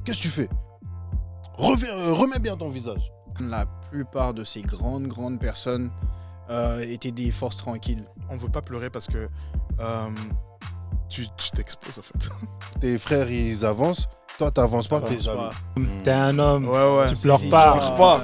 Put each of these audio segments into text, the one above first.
Qu'est-ce que tu fais? Remets bien ton visage. La plupart de ces grandes personnes étaient des forces tranquilles. On veut pas pleurer parce que tu t'exposes en fait. Tes frères, ils avancent. Toi, t'avances pas, t'es jaloux. T'es un homme, Ouais. tu pleures Si, pas. tu pleures pas.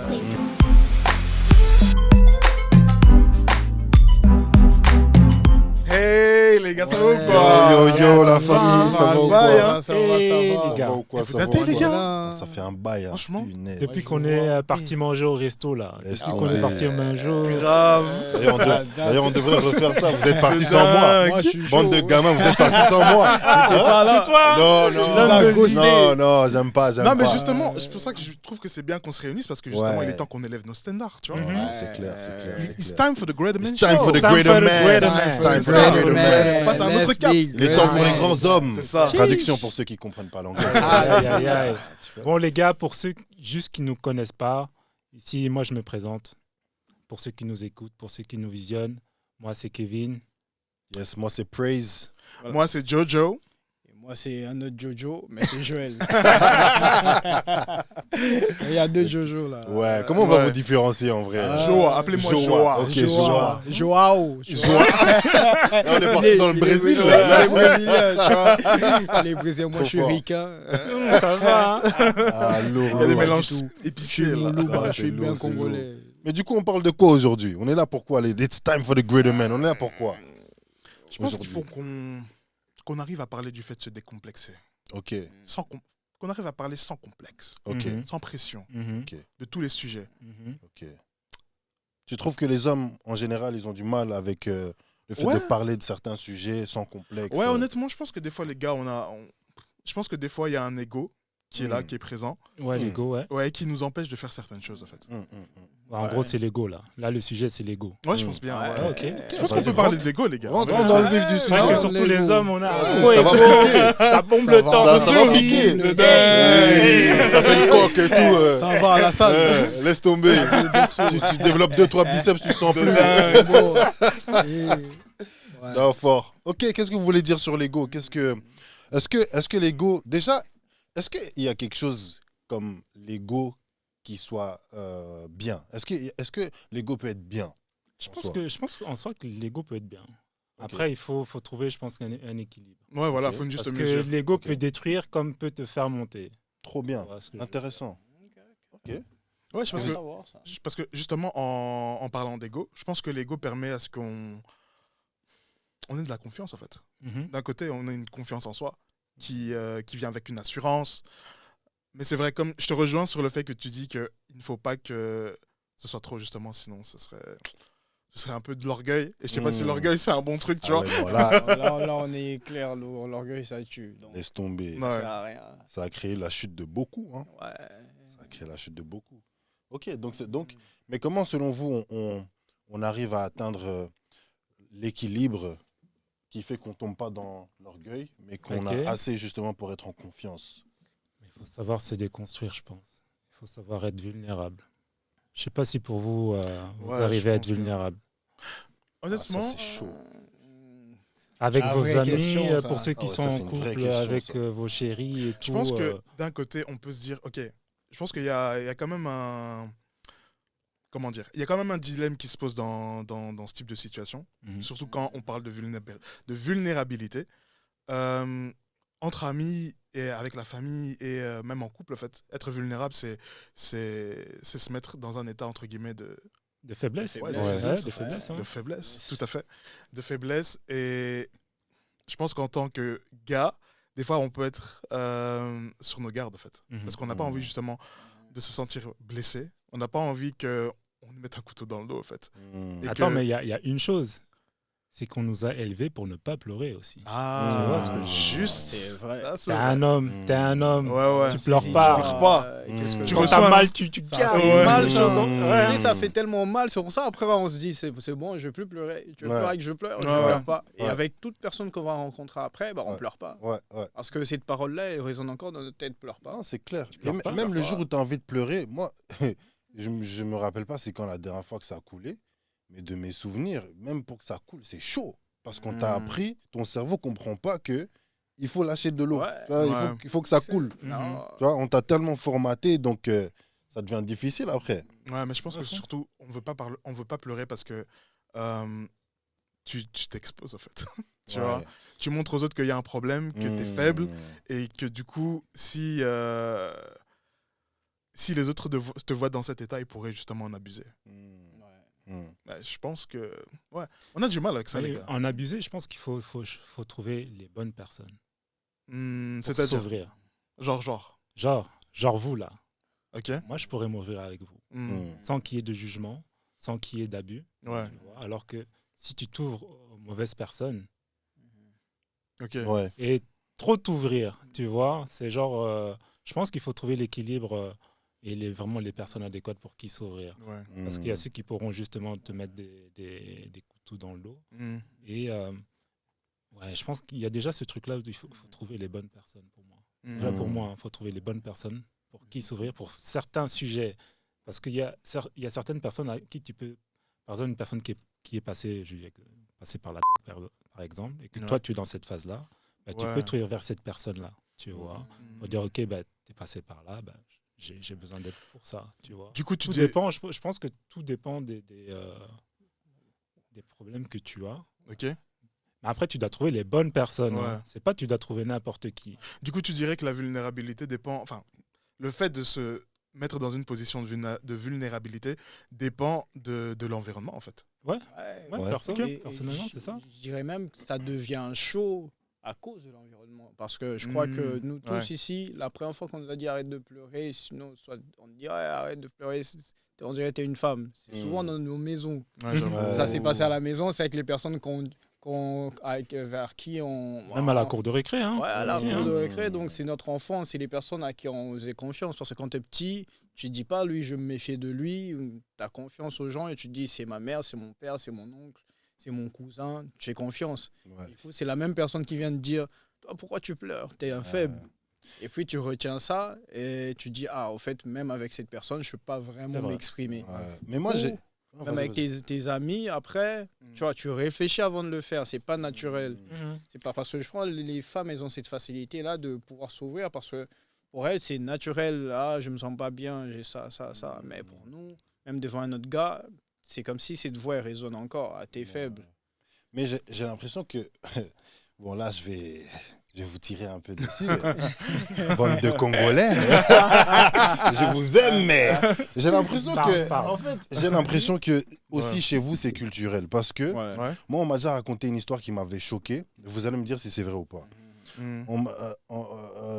Hey les gars, ça va ou quoi? Yo, la famille, ça va ou bail, quoi? hein. Ça va, Eh, ça va. les Ça gars. va ou quoi? Vous Ça va datez, ou les quoi? gars? Ça fait un bail, hein. Franchement. Punaise. Depuis Ouais, qu'on je est vois. parti manger au resto là, Laisse depuis qu'on tomber. est parti au Manjo. Grave. D'ailleurs, on devrait refaire ça. Vous êtes partis De sans moi. dingue. Moi, je suis Bande de chaud. gamins, vous êtes partis sans moi. C'est toi. Non, Tu l'as non, ghosté. non, j'aime pas. Non mais justement, c'est pour ça que je trouve que c'est bien qu'on se réunisse parce que justement Ouais. il est temps qu'on élève nos standards, tu vois. Mhm. Ouais, c'est clair. It's time for the greater man It's time for the show. greater for the man. greater It's man. time C'est for the ça. greater man. On passe à un autre cap. Il est temps pour les grands hommes. C'est ça. Traduction pour ceux qui comprennent pas l'anglais. Aïe. Bon les gars, pour ceux juste qui nous connaissent pas, ici moi je me présente. Pour ceux qui nous écoutent, pour ceux qui nous visionnent, moi c'est Kevin. Yes, moi c'est Praise. Moi c'est Jojo. Et moi, c'est un autre Jojo, mais c'est Joël. Il y a deux Jojo là. Ouais, comment on va Ouais. vous différencier en vrai? Joa, appelez-moi Joa. Ok, Joa. Joao. Là, on est parti dans le Brésil. Les Là. Brésiliens, tu vois. Les Brésiliens, moi Trop je suis fort. ricain. Ça va hein? Ah, Il y a lourd. des du mélanges tout. Je épicés suis là. loulou, Ah, je c'est suis bien lourd, c'est congolais. Mais du coup, on parle de quoi aujourd'hui? On est là pour quoi? It's time for the greater man. On est là pour quoi? Je pense qu'il Aujourd'hui. faut qu'on arrive à parler du fait de se décomplexer. Ok, Qu'on arrive à parler sans complexe, ok, Mhm. sans pression, Mhm. de tous les sujets. Mhm. ok. Tu trouves que les hommes, en général, ils ont du mal avec le fait Ouais. de parler de certains sujets sans complexe? Ouais, honnêtement, je pense que des fois, les gars, je pense que des fois, il y a un ego qui est là, Mm. qui est présent, Ouais, l'ego, ouais. ouais, qui nous empêche de faire certaines choses, en fait. En gros, c'est l'ego là. Là, le sujet, c'est l'ego. Ouais, je pense bien. Ouais. ouais. Ah, ok. Je pense qu'on Vas-y, peut parler rentre. de l'ego, les gars. Rentre Ouais. dans le vif du C'est vrai que sujet. surtout les hommes, on a un Ouais, gros ça va ego. piquer. Ça bombe Ça le va, temps. Ça va piquer. Le Ouais, dingue. ça fait le coq et tout. Ça va à la salle. Laisse tomber. tu développes 2-3 biceps, tu te sens plus. Ouais. Non, fort. Ok, qu'est-ce que vous voulez dire sur l'ego? Est-ce que l'ego, déjà, est-ce qu'il y a quelque chose comme l'ego qui soit bien? Est-ce que l'ego peut être bien? Je en soi pense qu'en soi que l'ego peut être bien. Ok. Après, il faut trouver, je pense, un équilibre. Ouais, voilà, Ok. faut une juste Parce mesure. que l'ego Ok. peut détruire comme peut te faire monter. Trop bien. Tu vois ce que je veux dire. Intéressant. Ouais, je pense Faut que, savoir, ça. parce que justement, en parlant d'ego, je pense que l'ego permet à ce qu'on ait de la confiance, en fait. Mhm. D'un côté, on a une confiance en soi qui vient avec une assurance. Mais c'est vrai, comme je te rejoins sur le fait que tu dis qu'il ne faut pas que ce soit trop, justement, sinon ce serait un peu de l'orgueil. Et je sais pas si Mm. l'orgueil, c'est un bon truc, tu Ah vois. ouais, bon, là, Là, on est clair, l'orgueil, ça tue. Donc, laisse tomber. Ouais. ça sert à rien. Ça a créé la chute de beaucoup. Hein. Ouais. Ça a créé la chute de beaucoup. Ok, mais comment, selon vous, on arrive à atteindre l'équilibre qui fait qu'on tombe pas dans l'orgueil, mais qu'on Ok. a assez justement pour être en confiance? Il faut savoir se déconstruire, je pense. Il faut savoir être vulnérable. Je sais pas si pour vous, vous Ouais, arrivez je à être pense que- vulnérable. Honnêtement, Ah, ça, c'est chaud. Avec Ah, vos vraie amis, question, ça. pour ceux qui Ah ouais, sont ça, en c'est une vraie couple question, avec ça. vos chéris et tout. je pense que d'un côté, on peut se dire, ok, je pense qu'il y a quand même un... Comment dire? Il y a quand même un dilemme qui se pose dans ce type de situation. Mhm. Surtout quand on parle de vulnérabilité. Entre amis et avec la famille et même en couple, en fait, être vulnérable, c'est se mettre dans un état, entre guillemets, De faiblesse. Ouais, de Ouais, faiblesse, de en fait. faiblesse, hein. de faiblesse, tout à fait. De faiblesse. Et je pense qu'en tant que gars, des fois, on peut être sur nos gardes, en fait. Mhm. Parce qu'on n'a pas envie, justement, de se sentir blessé. On n'a pas envie qu'on nous mette un couteau dans le dos, en fait. Et Attends, que- mais il y a une chose. C'est qu'on nous a élevés pour ne pas pleurer aussi. Ah, Tu vois ce que je- juste. C'est vrai. Ça, c'est T'es vrai. un homme, t'es un homme. Ouais, ouais. Tu pleures Si pas. tu pleures pas. qu'est-ce que Tu Quand reçois t'as un- mal, tu Ça gardes. fait mal, ça. Ouais. Tu sais, ça fait tellement mal, c'est pour ça après on se dit c'est bon, je vais plus pleurer. Tu veux Ouais. pleurer que je pleure, je Ouais, pleure ouais. pas. Et Ouais. avec toute personne qu'on va rencontrer après, bah, on Ouais. pleure pas. Ouais, ouais. Parce que cette parole-là, elle résonne encore dans notre tête, pleure pas. Non, c'est clair. pleures Et pas, même le pleure jour pas. où tu as envie de pleurer, moi, je me rappelle pas c'est quand la dernière fois que ça a coulé, mais de mes souvenirs, même pour que ça coule, c'est chaud. Parce qu'on t'a Mm. appris, ton cerveau comprend pas que il faut lâcher de l'eau. Ouais. Tu vois, Ouais. il faut que ça coule. Non. Tu vois, on t'a tellement formaté, donc ça devient difficile après. Ouais, mais je pense que Ouais. surtout, on veut pas pleurer parce que tu t'exposes, en fait. Tu vois, tu montres aux autres qu'il y a un problème, que tu es faible, et que du coup, si les autres te voient dans cet état, ils pourraient justement en abuser. Ouais, je pense que... Ouais, on a du mal avec ça, les Et gars. en abuser, je pense qu'il faut trouver les bonnes personnes. Pour C'est-à-dire, s'ouvrir. Genre vous, là. ok. Moi, je pourrais m'ouvrir avec vous. Mm. Sans qu'il y ait de jugement, sans qu'il y ait d'abus. Ouais, Tu vois. Alors que si tu t'ouvres aux mauvaises personnes, ok. Ouais. et trop t'ouvrir, tu vois, c'est genre... je pense qu'il faut trouver l'équilibre et vraiment les personnes adéquates pour qui s'ouvrir. Ouais. Parce qu'il y a ceux qui pourront justement te mettre des couteaux dans le dos. Mm. Et ouais, je pense qu'il y a déjà ce truc-là où il faut trouver les bonnes personnes pour moi. Mm. Déjà pour moi, il faut trouver les bonnes personnes pour qui s'ouvrir pour certains sujets. Parce qu'il y a certaines personnes à qui tu peux... Par exemple, une personne qui est passée par la drogue, par exemple, et que Ouais. toi, tu es dans cette phase-là, bah, tu Ouais. peux te vers cette personne-là, tu vois. Mm. On dire, OK, bah, tu es passé par là, bah, j'ai besoin d'aide pour ça, tu vois. Du coup, tu Tout dis... dépend, je pense que tout dépend des problèmes que tu as. Ok. Mais après, tu dois trouver les bonnes personnes. Ouais. Hein. C'est pas tu dois trouver n'importe qui. Du coup, tu dirais que la vulnérabilité dépend... Enfin, le fait de se mettre dans une position de vulnérabilité dépend de l'environnement, en fait. Ouais, Ouais. perso, Et- personnellement, et c'est ça. Je dirais même que ça devient chaud à cause de l'environnement. Parce que je crois que nous tous ouais. ici, la première fois qu'on nous a dit arrête de pleurer, sinon soit on dit ouais, arrête de pleurer, on dirait que t'es une femme. C'est souvent dans nos maisons. Ouais, j'avoue. Ouais. Ça s'est passé à la maison, c'est avec les personnes vers qui on... Même à la cour de récré. Hein. Ouais, à la aussi, cour hein. de récré, donc c'est notre enfant, c'est les personnes à qui on faisait confiance. Parce que quand tu es petit, tu dis pas, lui, je me méfiais de lui. Tu as confiance aux gens et tu te dis, c'est ma mère, c'est mon père, c'est mon oncle, c'est mon cousin. Tu fais confiance. Ouais. Du coup, c'est la même personne qui vient te dire, toi, pourquoi tu pleures? Tu es un faible. Et puis tu retiens ça et tu dis, ah, au fait, même avec cette personne, je peux pas C'est vraiment vrai. m'exprimer. Ouais. Mais moi, j'ai. Oh, Même vas-y, avec vas-y. tes amis, après, tu vois, tu réfléchis avant de le faire. C'est pas naturel. Mhm. C'est pas parce que je crois que les femmes, elles ont cette facilité-là de pouvoir s'ouvrir parce que pour elles, c'est naturel. Ah, je me sens pas bien, j'ai ça, ça, ça. Mais pour nous, même devant un autre gars, c'est comme si cette voix elle résonne encore. Ah, t'es faible. Mais j'ai l'impression que. Bon, là, je vais vous tirer un peu dessus. Bande de Congolais. Je vous aime, mais j'ai l'impression que. Parle. En fait, j'ai l'impression que aussi Ouais. chez vous, c'est culturel. Parce que Ouais. moi, on m'a déjà raconté une histoire qui m'avait choqué. Vous allez me dire si c'est vrai ou pas. Mm.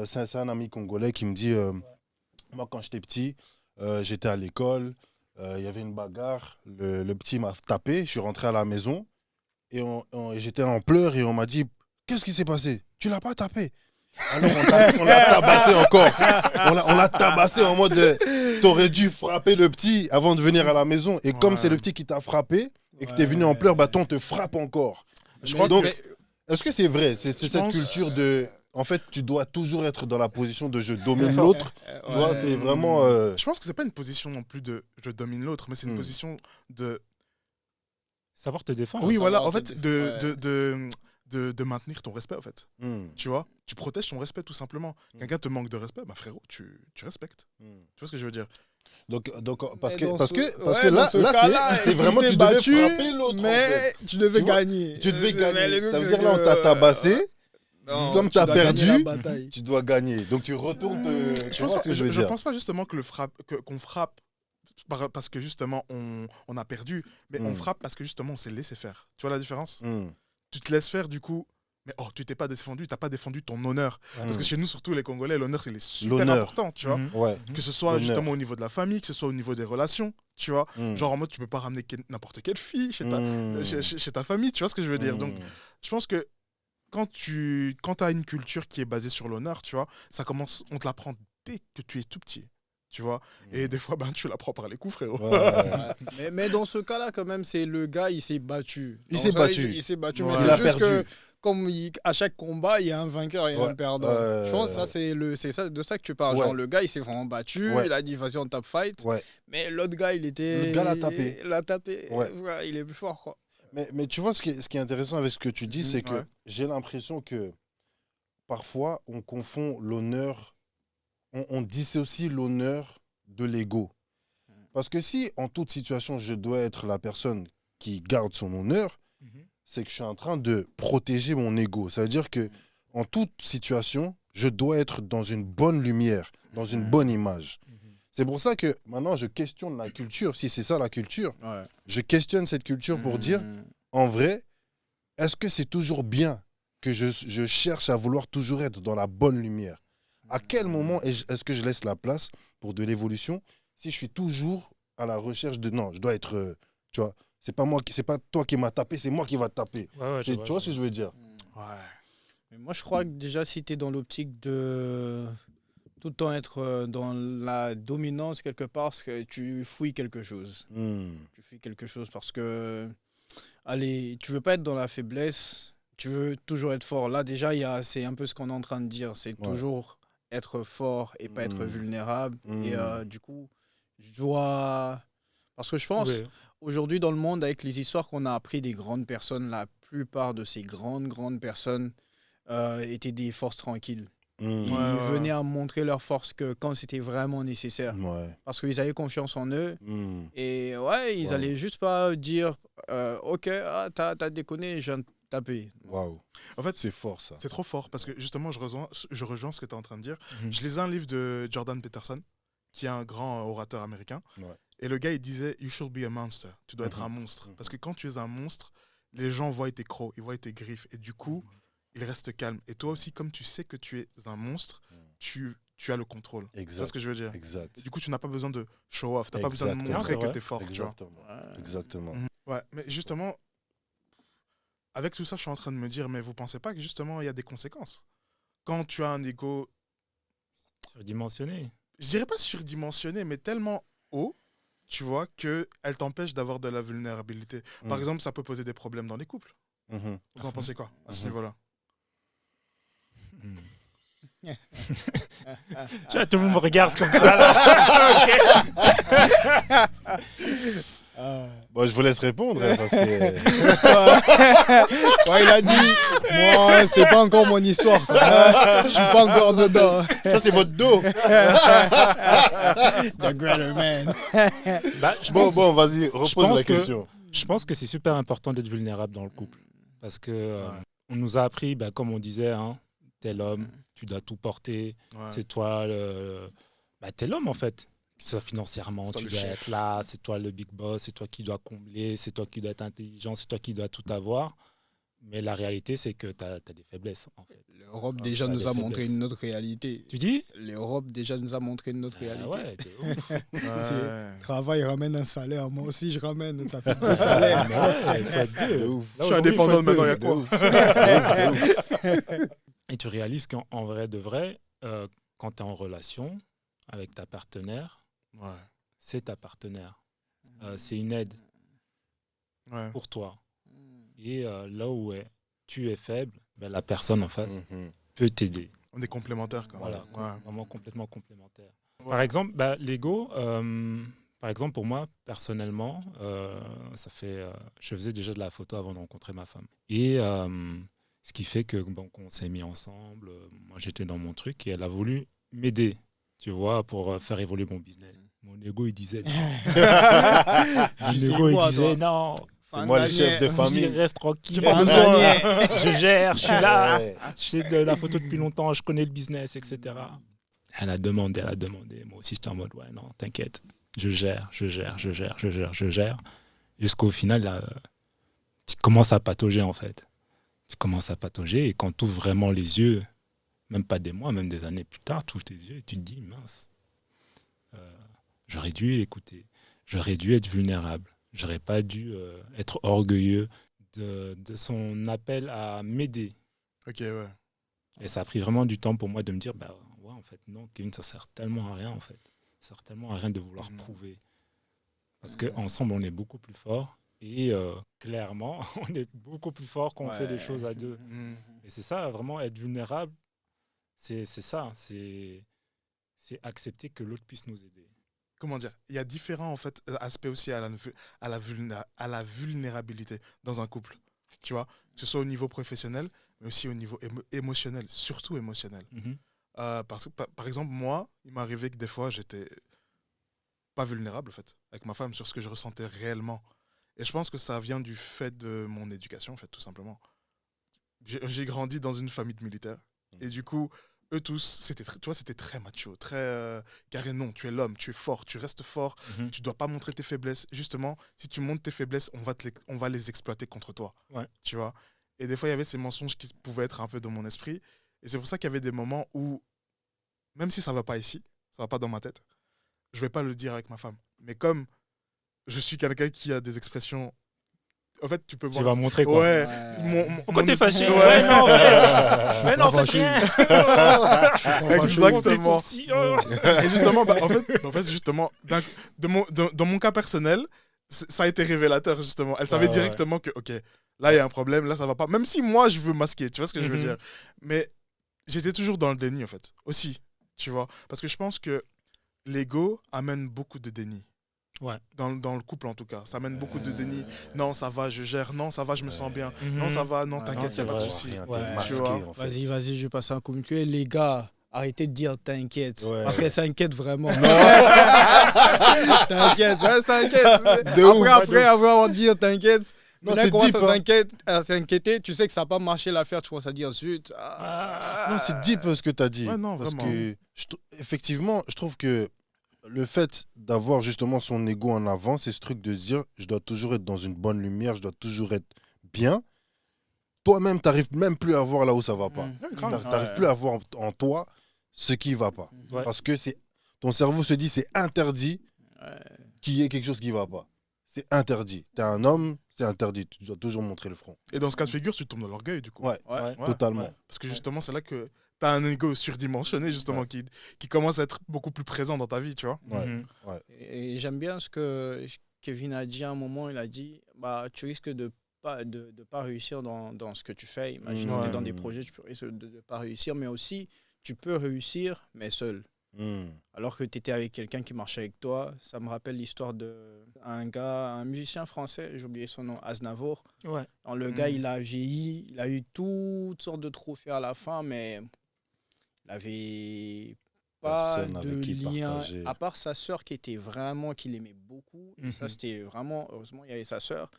C'est un ami congolais qui me dit moi, quand j'étais petit, j'étais à l'école, il y avait une bagarre, le petit m'a tapé, je suis rentré à la maison et j'étais en pleurs et on m'a dit qu'est-ce qui s'est passé? Tu l'as pas tapé? Alors on l'a tabassé encore. On l'a tabassé en mode t'aurais dû frapper le petit avant de venir à la maison. Et comme Ouais. c'est le petit qui t'a frappé et que t'es venu en pleurs, bah toi on te frappe encore. Je crois Donc, que... est-ce que c'est vrai? C'est Je cette pense- culture de. En fait, tu dois toujours être dans la position de je domine l'autre. Tu vois, c'est vraiment. Je pense que c'est pas une position non plus de je domine l'autre, mais c'est une Mm. position de... Savoir te défendre. Oui, voilà, savoir en fait, te de maintenir ton respect, en fait. Tu vois, tu protèges ton respect, tout simplement. Quelqu'un te manque de respect, bah frérot, tu respectes. Tu vois ce que je veux dire? Donc parce Mais que, dans parce ce- que, parce ouais, que dans là, ce là cas-là, c'est il vraiment, s'est tu devais battu, frapper l'autre. en fait. Mais tu devais Tu vois, gagner. Tu devais Mais gagner. les Ça veut trucs dire là, on t'a de- tabassé, Non, comme tu t'as dois gagner perdu, la bataille. tu dois gagner. Donc tu retournes. Tu vois ce que je veux je dire? pense pas justement que qu'on frappe parce que justement on a perdu, mais on Mm. frappe parce que justement on s'est laissé faire. Tu vois la différence? Mm. Tu te laisses faire du coup, mais oh, tu t'es pas défendu, t'as pas défendu ton honneur. Ouais. Parce que chez nous, surtout les Congolais, l'honneur c'est super L'honneur. important, tu vois. Mhm. Ouais. Que ce soit L'honneur. justement au niveau de la famille, que ce soit au niveau des relations, tu vois. Mm. Genre en mode, tu peux pas ramener n'importe quelle fille chez ta, Mm. chez ta famille, tu vois ce que je veux dire. Mm. Donc, je pense que quand as une culture qui est basée sur l'honneur, tu vois, ça commence, on te l'apprend dès que tu es tout petit, tu vois. Et des fois, ben, tu l'apprends par les coups, frérot. Ouais. Ouais. Mais dans ce cas-là, quand même, c'est le gars, il s'est battu. Il Dans s'est ça, battu. Il s'est battu. Ouais. Mais Il c'est a juste perdu. que, comme à chaque combat, il y a un vainqueur et Ouais. un perdant. Je pense que ça, c'est ça, de ça que tu parles. Ouais. Genre, le gars, il s'est vraiment battu. Ouais. Il a dit, vas-y, on tape fight. Ouais. Mais l'autre gars, il était. Le gars l'a tapé. Il l'a tapé. Ouais. Ouais, il est plus fort, quoi. Mais tu vois, ce qui est intéressant avec ce que tu dis, Mhm, c'est que ouais. j'ai l'impression que parfois, on confond l'honneur, on dissocie l'honneur de l'ego. Parce que si, en toute situation, je dois être la personne qui garde son honneur, c'est que je suis en train de protéger mon ego. Ça veut dire que en toute situation, je dois être dans une bonne lumière, dans une bonne image. C'est pour ça que maintenant, je questionne la culture. Si c'est ça la culture, Ouais. je questionne cette culture pour dire, en vrai, est-ce que c'est toujours bien que je cherche à vouloir toujours être dans la bonne lumière? À quel moment est-ce que je laisse la place pour de l'évolution si je suis toujours à la recherche de non, je dois être, tu vois, c'est pas toi qui m'as tapé, c'est moi qui va te taper. Ouais, Tu vois ce que je veux dire? Ouais. Mais moi, je crois que déjà, si tu es dans l'optique de tout le temps être dans la dominance quelque part, c'est que tu fouilles quelque chose. Tu fouilles quelque chose parce que, allez, tu veux pas être dans la faiblesse, tu veux toujours être fort. Là, déjà, c'est un peu ce qu'on est en train de dire. C'est toujours être fort et pas être vulnérable. Et du coup, je dois... Parce que je pense, aujourd'hui, dans le monde, avec les histoires qu'on a appris des grandes personnes, la plupart de ces grandes personnes étaient des forces tranquilles. Ils venaient à montrer leur force que quand c'était vraiment nécessaire. Parce qu'ils avaient confiance en eux. Et ouais, ils allaient juste pas dire ok, t'as déconné, je viens de taper. Waouh. En fait, c'est fort ça. C'est trop fort parce que justement, je rejoins ce que tu es en train de dire. Je lisais un livre de Jordan Peterson, qui est un grand orateur américain. Et le gars, il disait You should be a monster. Tu dois être un monstre. Parce que quand tu es un monstre, les gens voient tes crocs, ils voient tes griffes. Et du coup, ils restent calmes. Et toi aussi, comme tu sais que tu es un monstre, tu as le contrôle. Exact. Tu vois ce que je veux dire? Exact. Et du coup, tu n'as pas besoin de show off. Tu n'as pas besoin de montrer que tu es fort. Exactement. Tu vois. Exactement. Ouais, mais justement, avec tout ça, je suis en train de me dire, mais vous pensez pas que justement, il y a des conséquences? Quand tu as un ego... Surdimensionné. Je dirais pas surdimensionné, mais tellement haut, tu vois, qu'elle t'empêche d'avoir de la vulnérabilité. Par exemple, ça peut poser des problèmes dans les couples. Vous en pensez quoi à ce niveau-là? Tu vois, tout le monde me regarde comme ça. Là. Bon, je vous laisse répondre parce que Ouais, il a dit moi, c'est pas encore mon histoire. Ça. Je suis pas encore dedans. ça c'est votre dos. The greater man. Bah, Bon, vas-y, repose la question. Je pense que c'est super important d'être vulnérable dans le couple. Parce que on nous a appris, comme on disait, hein, t'es l'homme, tu dois tout porter, c'est toi t'es l'homme en fait. Que ce soit financièrement, tu dois être là, c'est toi le big boss, c'est toi qui dois combler, c'est toi qui dois être intelligent, c'est toi qui dois tout avoir. Mais la réalité, c'est que tu as des faiblesses en fait. L'Europe déjà nous a montré une autre réalité. Tu dis? L'Europe déjà nous a montré une autre réalité. Ouais, de ouf. Travail ramène un salaire, moi aussi je ramène, ça fait 2 salaires. Il faut être deux. De ouf. Je suis indépendant maintenant, il y a quoi? Et tu réalises qu'en vrai de vrai, quand tu es en relation avec ta partenaire, c'est ta partenaire. C'est une aide pour toi. Et là où tu es faible, la personne en face peut t'aider. On est complémentaires quand même. Voilà, vraiment complètement complémentaires. Par exemple, l'ego, par exemple pour moi, personnellement, je faisais déjà de la photo avant de rencontrer ma femme. Et ce qui fait que qu'on s'est mis ensemble, moi j'étais dans mon truc et elle a voulu m'aider, tu vois, pour faire évoluer mon business. Mon ego, il disait non. Non. C'est moi le chef de famille. Je reste tranquille. J'ai pas besoin. Je gère, je suis là. Je fais de la photo depuis longtemps, je connais le business, etc. Elle a demandé. Moi aussi, j'étais en mode, ouais, non, t'inquiète. Je gère. Jusqu'au final, tu commences à patauger, en fait. Tu commences à patauger et quand tu ouvres vraiment les yeux, même pas des mois, même des années plus tard, tu ouvres tes yeux et tu te dis, mince, j'aurais dû écouter, j'aurais dû être vulnérable, j'aurais pas dû être orgueilleux de son appel à m'aider. Ok, ouais. Et ça a pris vraiment du temps pour moi de me dire, ouais, en fait, non, Kevin, ça sert tellement à rien, en fait. Ça sert tellement à rien de vouloir prouver. Parce qu'ensemble, on est beaucoup plus forts. Et clairement, on est beaucoup plus fort quand on fait des choses à deux. Et c'est ça, vraiment, être vulnérable, c'est ça. C'est accepter que l'autre puisse nous aider. Comment dire? Il y a différents en fait, aspects aussi à la vulnérabilité dans un couple. Tu vois? Que ce soit au niveau professionnel, mais aussi au niveau émotionnel, surtout émotionnel. Mhm. Parce que, par exemple, moi, il m'est arrivé que des fois, j'étais pas vulnérable, en fait, avec ma femme, sur ce que je ressentais réellement. Et je pense que ça vient du fait de mon éducation, en fait, tout simplement. J'ai grandi dans une famille de militaires. Et du coup, eux tous, c'était très macho, très carré. Non, tu es l'homme, tu es fort, tu restes fort, Mhm. tu dois pas montrer tes faiblesses. Justement, si tu montres tes faiblesses, on va les exploiter contre toi. Ouais. Tu vois. Et des fois, il y avait ces mensonges qui pouvaient être un peu dans mon esprit. Et c'est pour ça qu'il y avait des moments où, même si ça va pas ici, ça va pas dans ma tête, je vais pas le dire avec ma femme. Mais comme je suis quelqu'un qui a des expressions, en fait, tu peux Tu voir. vas montrer quoi. Ouais. Pourquoi t'es fâché? Ouais. Ouais, non, mais non, pas fais rien. Exactement. Oh. Et justement, en fait, justement, dans mon cas personnel, ça a été révélateur, justement. Elle savait Ouais. directement que, ok, là, il y a un problème, là, ça va pas. Même si moi, je veux masquer, tu vois ce que je veux Mhm. dire. Mais j'étais toujours dans le déni, en fait, aussi, tu vois. Parce que je pense que l'ego amène beaucoup de déni. Ouais. Dans le couple, en tout cas. Ça amène beaucoup de déni. Non, ça va, je gère. Non, ça va, je me sens bien. Mhm. Non, ça va, non, Ouais, t'inquiète, non, il n'y a pas de c'est souci. Rien, t'es Ouais. masqué, Tu vois. en fait. Vas-y, je vais passer un communiqué. Les gars, arrêtez de dire t'inquiète. Ouais. Parce qu'elle s'inquiète vraiment. T'inquiète, elle s'inquiète. De ouf. Après avoir dit t'inquiète, Non, quand c'est elle commence deep, à s'inquiéter, tu sais que ça n'a pas marché l'affaire, tu commences à dire zut. Non, c'est deep ce que tu as dit. Ouais, non, parce vraiment. que, effectivement, je trouve que le fait d'avoir justement son ego en avant, c'est ce truc de se dire je dois toujours être dans une bonne lumière, je dois toujours être bien. Toi-même, tu n'arrives même plus à voir là où ça va pas. Ouais, Tu grave. n'arrives plus à voir en toi ce qui va pas. Ouais. Parce que ton cerveau se dit c'est interdit Ouais. qu'il y ait quelque chose qui va pas. C'est interdit. Tu es un homme, c'est interdit. Tu dois toujours montrer le front. Et dans ce cas de figure, tu tombes dans l'orgueil, du coup. Ouais. Ouais. Ouais. Totalement. Ouais. Parce que justement, c'est là que tu as un ego surdimensionné, justement, qui commence à être beaucoup plus présent dans ta vie, tu vois. Ouais. Mhm. Et j'aime bien ce que Kevin a dit à un moment. Il a dit bah, tu risques de pas réussir dans ce que tu fais. Imagine Ouais. tu es dans des projets, tu risques de pas réussir, mais aussi tu peux réussir, mais seul. Hmm. Alors que tu étais avec quelqu'un qui marchait avec toi. Ça me rappelle l'histoire un musicien français, j'ai oublié son nom, Aznavour. Ouais. Alors, le gars, il a vieilli, il a eu toutes sortes de trophées à la fin, mais il avait pas Personne de avec qui lien, partager. à part sa sœur qui qu'il aimait beaucoup. Et ça, Mhm. c'était vraiment, heureusement, il y avait sa sœur.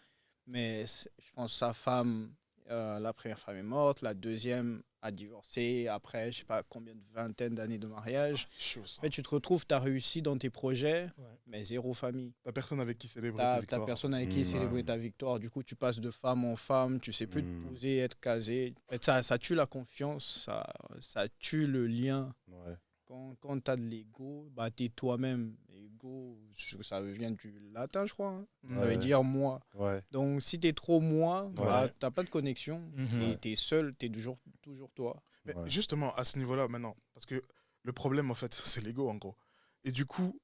Mais je pense que sa femme, la première femme est morte, la deuxième a divorcé, après, je sais pas combien de vingtaines d'années de mariage. C'est chaud, ça. En fait, tu te retrouves, tu as réussi dans tes projets, Ouais. mais zéro famille. T'as personne avec qui célébrer T'as tes victoires. personne avec qui Mm, célébrer ouais. ta victoire. Du coup, tu passes de femme en femme, tu sais plus Mm. te poser, être casé. En fait, ça tue la confiance, ça tue le lien. Ouais. Quand tu as de l'ego, bah, tu es toi-même. Ego, ça vient du latin, je crois. Hein. Ça Ouais. veut dire moi. Ouais. Donc, si tu es trop moi, bah, Ouais. tu n'as pas de connexion. Mhm. Et tu es seul, tu es toujours toi. Mais Ouais. justement, à ce niveau-là, maintenant, parce que le problème, en fait, c'est l'ego, en gros. Et du coup,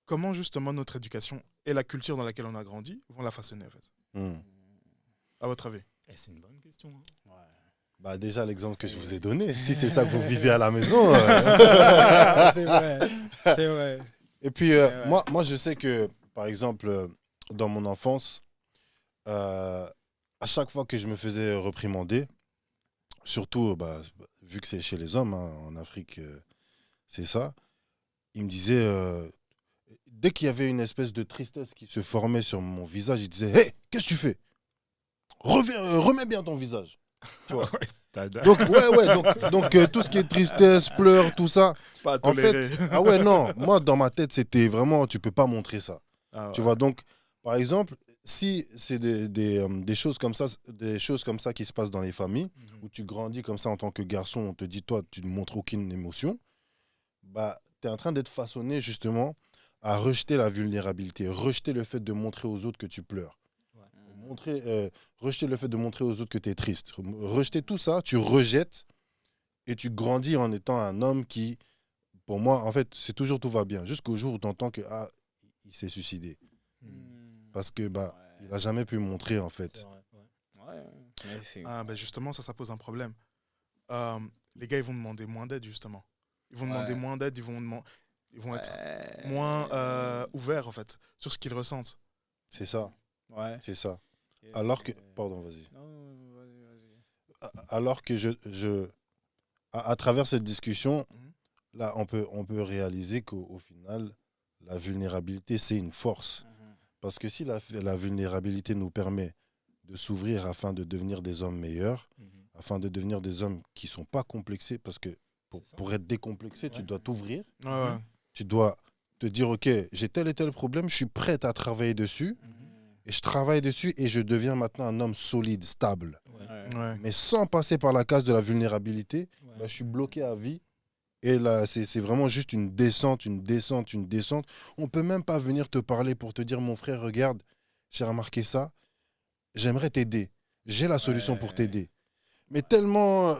comment justement notre éducation et la culture dans laquelle on a grandi vont la façonner, en fait, Hmm. à votre avis? Eh, c'est une bonne question. Hein. Bah déjà l'exemple que je vous ai donné, si c'est ça que vous vivez à la maison. C'est vrai. C'est vrai. Et puis Ouais. moi je sais que par exemple dans mon enfance, à chaque fois que je me faisais réprimander, surtout bah, vu que c'est chez les hommes hein, en Afrique, c'est ça, il me disait dès qu'il y avait une espèce de tristesse qui se formait sur mon visage, il disait hey, qu'est-ce que tu fais? Remets bien ton visage. Tu vois. Donc, donc tout ce qui est tristesse, pleurs, tout ça. Pas à En tolérer. fait, ah ouais, non, moi dans ma tête, c'était vraiment, tu peux pas montrer ça. Ah ouais. Tu vois, donc, par exemple, si c'est des choses comme ça qui se passent dans les familles, Mhm. où tu grandis comme ça en tant que garçon, on te dit, toi, tu ne montres aucune émotion, bah, tu es en train d'être façonné justement à rejeter la vulnérabilité, rejeter le fait de montrer aux autres que tu pleures. Rejeter le fait de montrer aux autres que tu es triste. Rejeter tout ça, tu rejettes et tu grandis en étant un homme qui, pour moi, en fait, c'est toujours tout va bien. Jusqu'au jour où tu entends que il s'est suicidé. Mhm. Parce que bah, il n'a jamais pu montrer, en C'est fait. vrai, ouais. Ouais, mais c'est- Ah, ben justement, ça pose un problème. Les gars, ils vont demander moins d'aide, justement. Ils vont demander Ouais. moins d'aide, ils vont être Ouais. moins ouverts, en fait, sur ce qu'ils ressentent. C'est ça, Ouais. c'est ça. Alors que... Pardon, vas-y. Non, vas-y. alors que à travers cette discussion, Mhm. là, on peut réaliser qu'au final, la vulnérabilité, c'est une force. Parce que si la vulnérabilité nous permet de s'ouvrir afin de devenir des hommes meilleurs, afin de devenir des hommes qui ne sont pas complexés, parce que pour être décomplexé, tu dois t'ouvrir, Ouais. tu dois te dire, OK, j'ai tel et tel problème, je suis prêt à travailler dessus, et je travaille dessus, et je deviens maintenant un homme solide, stable. Ouais. Mais sans passer par la case de la vulnérabilité, Ouais. bah, je suis bloqué à vie. Et là, c'est vraiment juste une descente, une descente, une descente. On peut même pas venir te parler pour te dire, mon frère, regarde, j'ai remarqué ça, j'aimerais t'aider. J'ai la solution pour t'aider. Mais tellement,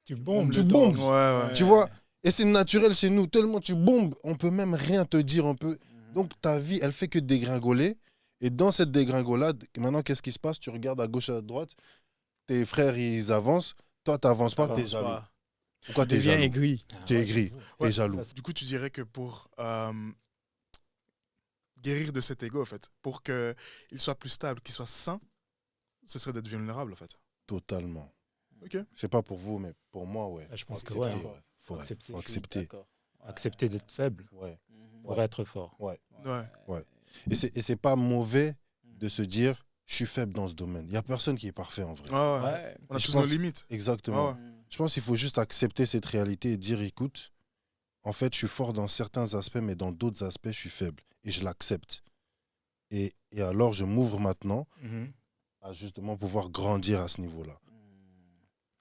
Tu bombes. tu bombes, Ouais. tu vois. Et c'est naturel chez nous, tellement tu bombes, on peut même rien te dire. Donc ta vie, elle fait que dégringoler. Et dans cette dégringolade, maintenant, qu'est-ce qui se passe? Tu regardes à gauche, à droite, tes frères, ils avancent. Toi, tu n'avances pas, tu es jaloux. Pourquoi tu es Deviens jaloux? aigri. Tu es aigri, tu Ouais. es jaloux. Du coup, tu dirais que pour guérir de cet ego, en fait, pour qu'il soit plus stable, qu'il soit sain, ce serait d'être vulnérable, en fait. Totalement. Ok. Je sais pas pour vous, mais pour moi, ouais. Je pense que Faut ouais. accepter, hein. Faut accepter. faut accepter. Accepter d'être faible Ouais. pour Ouais. être fort. Ouais. Et c'est pas mauvais de se dire, je suis faible dans ce domaine. Il y a personne qui est parfait en vrai. Ouais. Ouais. On a Et je tous pense- nos limites. Exactement. Ouais. Je pense qu'il faut juste accepter cette réalité et dire, écoute, en fait, je suis fort dans certains aspects, mais dans d'autres aspects, je suis faible. Et je l'accepte. Et alors, je m'ouvre maintenant à justement pouvoir grandir à ce niveau-là.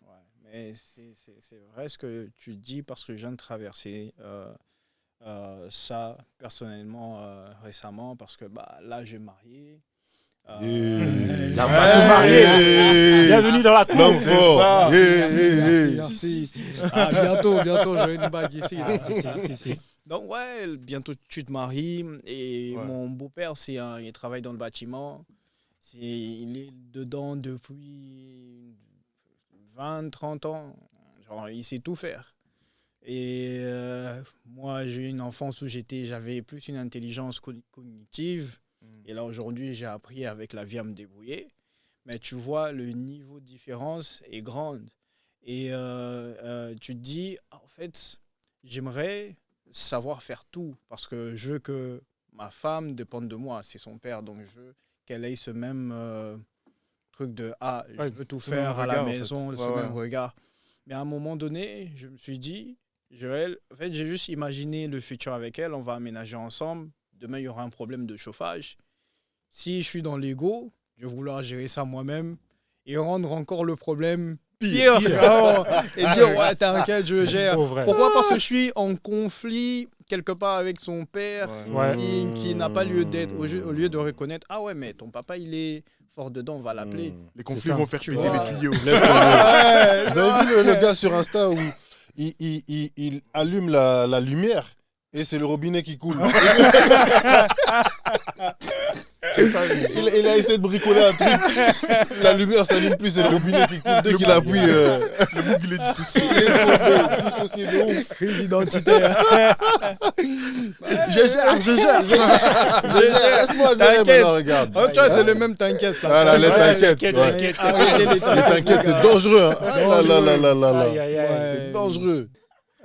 Ouais, mais c'est vrai ce que tu dis parce que je viens de traverser ça personnellement récemment parce que là, j'ai marié. Yeah. On va se marier. Bienvenue dans la cour. L'homme fort. Merci. Ah, bientôt, j'aurai une bague ici. là. Si. Donc, bientôt tu te maries. Et Ouais. mon beau-père, il travaille dans le bâtiment. Il est dedans depuis 20, 30 ans. Genre, il sait tout faire. Et moi, j'ai eu une enfance où j'avais plus une intelligence cognitive. Et là, aujourd'hui, j'ai appris avec la vie à me débrouiller. Mais tu vois, le niveau de différence est grand. Et tu te dis, en fait, j'aimerais savoir faire tout parce que je veux que ma femme dépende de moi. C'est son père, donc je veux qu'elle ait ce même truc de je veux tout ce même faire à la regard, en fait. maison, ce Ouais. même regard. Mais à un moment donné, je me suis dit, Joël, en fait, j'ai juste imaginé le futur avec elle, on va aménager ensemble. Demain, il y aura un problème de chauffage. Si je suis dans l'ego, je vais vouloir gérer ça moi-même et rendre encore le problème pire. Et dire, ouais, t'inquiète, je gère. Vrai. Pourquoi? Parce que je suis en conflit quelque part avec son père Ouais. qui n'a pas lieu d'être. Au lieu de reconnaître, ah ouais, mais ton papa, il est fort dedans, on va l'appeler. Les conflits ça. vont faire Tu péter vois. les tuyaux. Laisse tomber. Vous avez vu le gars sur Insta où il allume la lumière et c'est le robinet qui coule. il a essayé de bricoler un truc. La lumière s'allume plus, c'est le robinet qui coule. Dès qu'il appuie, Le bouc, il est dissocié. dissocié de ouf. Crise identitaire. Je gère. Laisse-moi gérer T'inquiète. maintenant, regarde. Oh, tu vois, c'est le même t'inquiète. là. Voilà, les t'inquiètes. T'inquiète, Ouais. t'inquiète. Arrêtez les Les t'inquiètes, c'est gars. dangereux. Hein. Ah là là là là Aïe, là. aïe, aïe. C'est dangereux.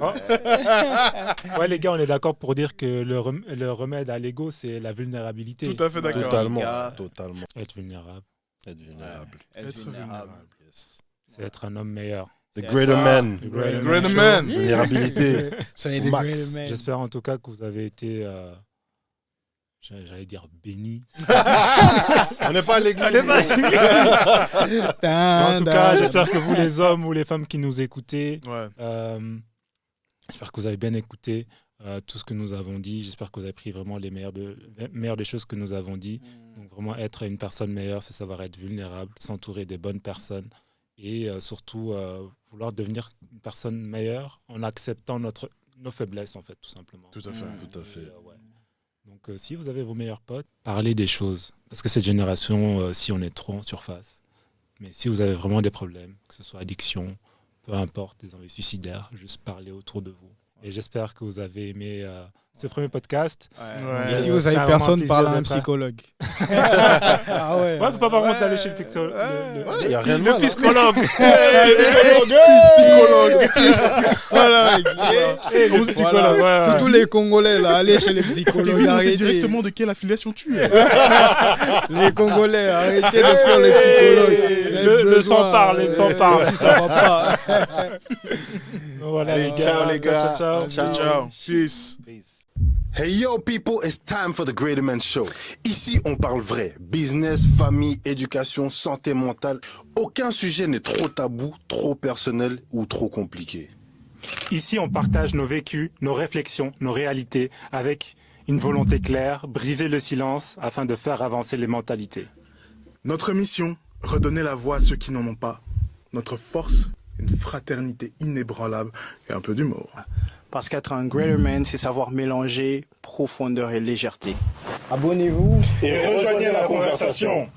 Ouais, les gars, on est d'accord pour dire que le remède à l'ego, c'est la vulnérabilité. Tout à fait d'accord. Totalement. gars. Totalement. Être vulnérable, Être vulnérable. Être vulnérable. Yes. c'est être un homme meilleur. The C'est greater ça. man. The greater Great man. man. Vulnérabilité. Soyez des Max. great men. J'espère en tout cas que vous avez été, j'allais dire bénis. On n'est pas à l'église. En tout cas, j'espère que vous, les hommes ou les femmes qui nous écoutez, Ouais. j'espère que vous avez bien écouté tout ce que nous avons dit. J'espère que vous avez pris vraiment les meilleures des choses que nous avons dit. Donc vraiment être une personne meilleure, c'est savoir être vulnérable, s'entourer des bonnes personnes et surtout vouloir devenir une personne meilleure en acceptant nos faiblesses en fait, tout simplement. Tout à fait. Tout à fait. Ouais. Donc si vous avez vos meilleurs potes, parlez des choses. Parce que cette génération, si on est trop en surface, mais si vous avez vraiment des problèmes, que ce soit addiction, peu importe, des envies suicidaires, juste parler autour de vous. Et j'espère que vous avez aimé ce premier podcast. Ouais. Ici, vous avez C'est personne vraiment parle à un plaisir d'être psychologue. Ah ouais. Ouais, faut pas avoir honte d'aller chez le psychologue. Il n'y a rien de mal. hein. psychologue. Psychologue. Voilà. Le psychologue, ouais, ouais. Surtout les Congolais, là, allez chez les psychologues. Kevin, on sait Arrêtez. directement de quelle affiliation tu es. Les Congolais, arrêtez de faire les psychologues. Vous avez Le besoin, sang parle, le sang parle. Si ça va pas. Voilà, Allez, ciao les gars. Ciao. Ciao. Peace. Hey yo people, it's time for the Greater Man Show. Ici, on parle vrai. Business, famille, éducation, santé mentale. Aucun sujet n'est trop tabou, trop personnel ou trop compliqué. Ici, on partage nos vécus, nos réflexions, nos réalités, avec une volonté claire, briser le silence afin de faire avancer les mentalités. Notre mission, redonner la voix à ceux qui n'en ont pas. Notre force, une fraternité inébranlable et un peu d'humour. Parce qu'être un greater man, c'est savoir mélanger profondeur et légèreté. Abonnez-vous Et rejoignez la conversation.